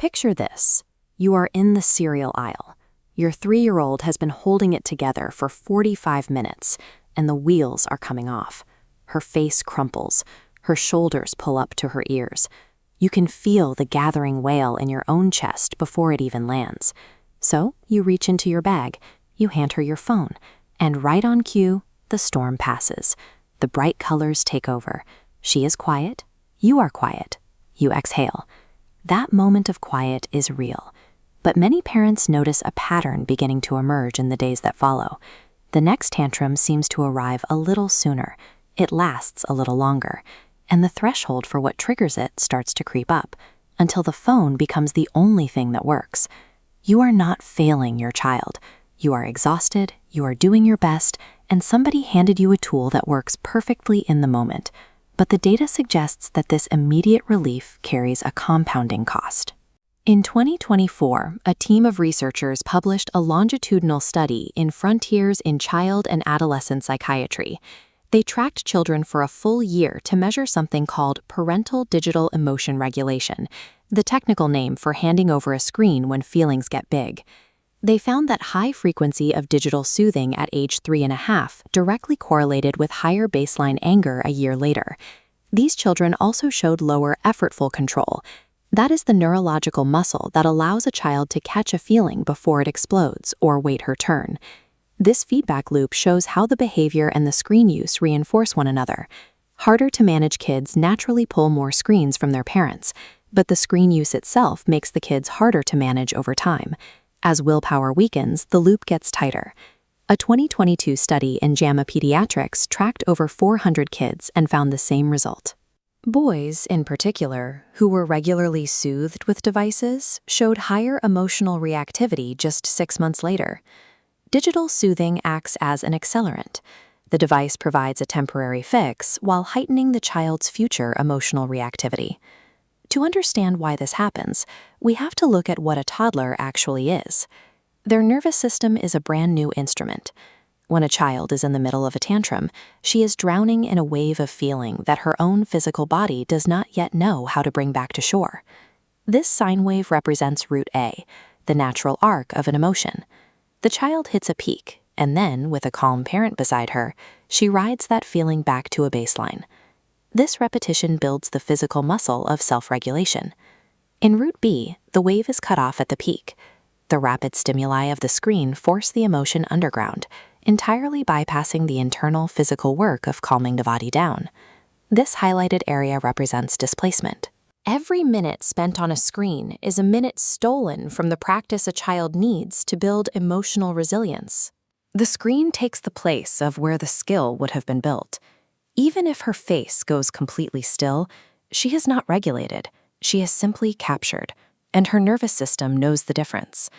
Picture this. You are in the cereal aisle. Your 3-year-old has been holding it together for 45 minutes, and the wheels are coming off. Her face crumples. Her shoulders pull up to her ears. You can feel the gathering wail in your own chest before it even lands. So you reach into your bag, you hand her your phone, and right on cue, the storm passes. The bright colors take over. She is quiet. You are quiet. You exhale. That moment of quiet is real. But many parents notice a pattern beginning to emerge in the days that follow. The next tantrum seems to arrive a little sooner. It lasts a little longer. And the threshold for what triggers it starts to creep up, until the phone becomes the only thing that works. You are not failing your child. You are exhausted, you are doing your best, and somebody handed you a tool that works perfectly in the moment. But the data suggests that this immediate relief carries a compounding cost. In 2024, a team of researchers published a longitudinal study in Frontiers in Child and Adolescent Psychiatry. They tracked children for a full year to measure something called parental digital emotion regulation, the technical name for handing over a screen when feelings get big. They found that high frequency of digital soothing at age 3.5 directly correlated with higher baseline anger a year later. These children also showed lower effortful control. That is the neurological muscle that allows a child to catch a feeling before it explodes or wait her turn. This feedback loop shows how the behavior and the screen use reinforce one another. Harder to manage kids naturally pull more screens from their parents, but the screen use itself makes the kids harder to manage over time. As willpower weakens, the loop gets tighter. A 2022 study in JAMA Pediatrics tracked over 400 kids and found the same result. Boys, in particular, who were regularly soothed with devices, showed higher emotional reactivity just 6 months later. Digital soothing acts as an accelerant. The device provides a temporary fix while heightening the child's future emotional reactivity. To understand why this happens, we have to look at what a toddler actually is. Their nervous system is a brand new instrument. When a child is in the middle of a tantrum, she is drowning in a wave of feeling that her own physical body does not yet know how to bring back to shore. This sine wave represents root A, the natural arc of an emotion. The child hits a peak, and then, with a calm parent beside her, she rides that feeling back to a baseline. This repetition builds the physical muscle of self-regulation. In root B, the wave is cut off at the peak. The rapid stimuli of the screen force the emotion underground, entirely bypassing the internal physical work of calming the body down. This highlighted area represents displacement. Every minute spent on a screen is a minute stolen from the practice a child needs to build emotional resilience. The screen takes the place of where the skill would have been built. Even if her face goes completely still, she is not regulated. She is simply captured, and her nervous system knows the difference.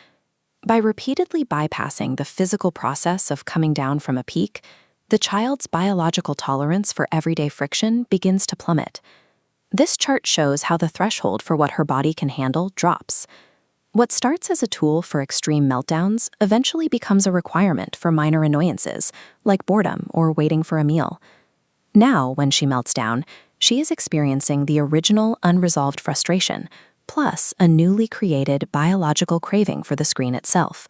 By repeatedly bypassing the physical process of coming down from a peak, the child's biological tolerance for everyday friction begins to plummet. This chart shows how the threshold for what her body can handle drops. What starts as a tool for extreme meltdowns eventually becomes a requirement for minor annoyances, like boredom or waiting for a meal. Now, when she melts down, she is experiencing the original unresolved frustration, plus a newly created biological craving for the screen itself.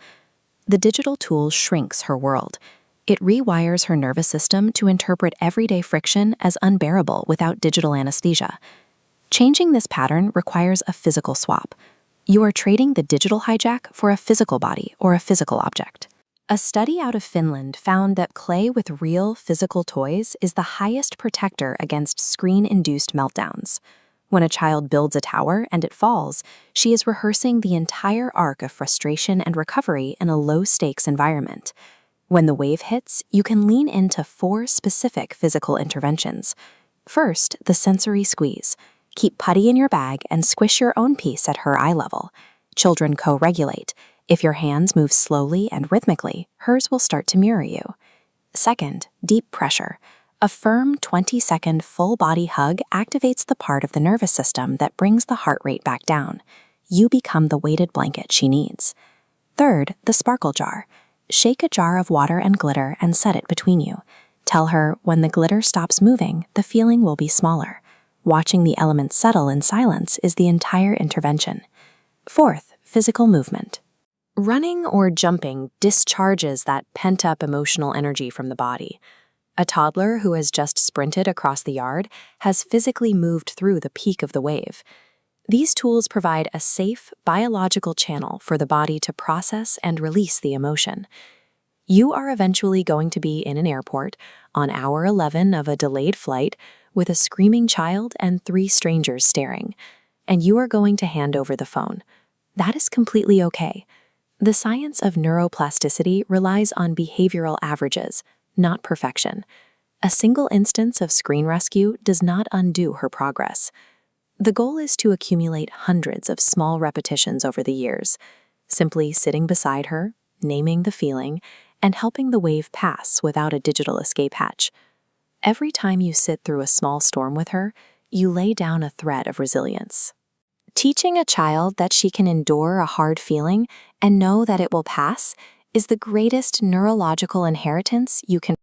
The digital tool shrinks her world. It rewires her nervous system to interpret everyday friction as unbearable without digital anesthesia. Changing this pattern requires a physical swap. You are trading the digital hijack for a physical body or a physical object. A study out of Finland found that play with real physical toys is the highest protector against screen-induced meltdowns. When a child builds a tower and it falls, she is rehearsing the entire arc of frustration and recovery in a low-stakes environment. When the wave hits, you can lean into 4 specific physical interventions. First, the sensory squeeze. Keep putty in your bag and squish your own piece at her eye level. Children co-regulate. If your hands move slowly and rhythmically, hers will start to mirror you. Second, deep pressure. A firm 20-second full-body hug activates the part of the nervous system that brings the heart rate back down. You become the weighted blanket she needs. Third, the sparkle jar. Shake a jar of water and glitter and set it between you. Tell her when the glitter stops moving, the feeling will be smaller. Watching the elements settle in silence is the entire intervention. Fourth, physical movement. Running or jumping discharges that pent-up emotional energy from the body. A toddler who has just sprinted across the yard has physically moved through the peak of the wave. These tools provide a safe, biological channel for the body to process and release the emotion. You are eventually going to be in an airport on hour 11 of a delayed flight with a screaming child and 3 strangers staring, and you are going to hand over the phone. That is completely okay. The science of neuroplasticity relies on behavioral averages, not perfection. A single instance of screen rescue does not undo her progress. The goal is to accumulate hundreds of small repetitions over the years, simply sitting beside her, naming the feeling, and helping the wave pass without a digital escape hatch. Every time you sit through a small storm with her, you lay down a thread of resilience. Teaching a child that she can endure a hard feeling and know that it will pass is the greatest neurological inheritance you can